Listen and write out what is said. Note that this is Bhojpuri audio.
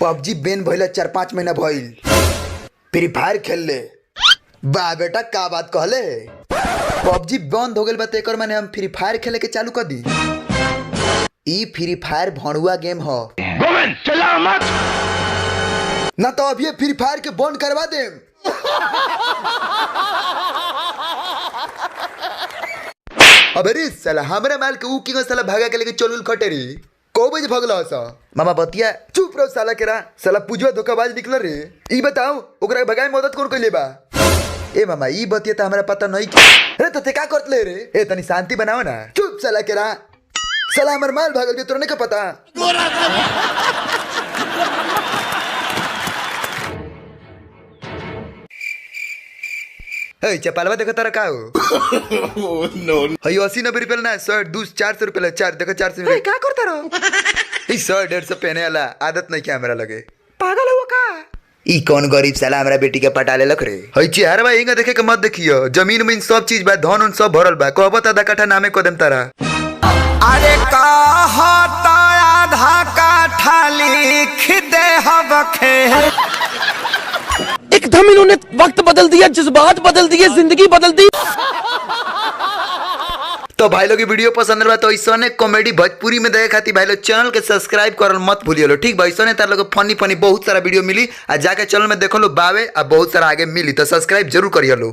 पबजी बैन भइला 4-5 महीना भइल, फ्री फायर खेल ले। बा बेटा का बात कहले, पबजी बंद हो गइल बा त एकर माने हम फ्री फायर खेले के चालू कर दी। ई फ्री फायर भणुआ गेम ह, गोविंद चला मत ना तो अभी फ्री फायर के बंद करवा दे। अबे रे साला हमरा माल के ऊ किंग साला भागा के लेके चलुल खटे रे। को बजे भगला सा मामा बतिया चुप रहो साला केरा, साला पूजवा धोखाबाज निकल रे। ई बताओ ओकरा भगाए मदद कौन कइले बा? ए मामा ई बतिया त हमरा पता नहीं कि। अरे तो ते का करत ले रे? ए तनी शांति बनाओ ना। चुप साला केरा, साला हमर माल भागल बे तोरा नहीं का पता? हे चपालवा देखो तारा का हो? नो हई 80-90 रुपया ना 100-200-400 रुपया चार देखो 400 में का करता रहो? ई 100-150 पहने वाला आदत नहीं क्या हमरा लगे। पागल हुआ का? ई कौन गरीब साला हमरा बेटी के पटा लेलक रे। हई चेहरा बा इंगा देखे के मत देखियो, जमीन में सब चीज बा, धन उन सब भरल बा। कहबो त आधा कट्ठा नामे को देम तारा। अरे कहता आधा काठा लिख दे हबखे। एकदम इन्होंने वक्त बदल दिया, जज्बात बदल दिए, जिंदगी बदल दी। तो भाई लोग वीडियो पसंद रहा तो ऐसा कॉमेडी भोजपुरी में देखे खातिर भाई लोग चैनल के सब्सक्राइब करल मत भूलिए लो, ठीक भाई। ऐसा तार लोग फनी फनी बहुत सारा वीडियो मिली आ जाके चैनल में देखो लो बावे आ बहुत सारा आगे मिली, तो सब्सक्राइब जरूर करिए लो।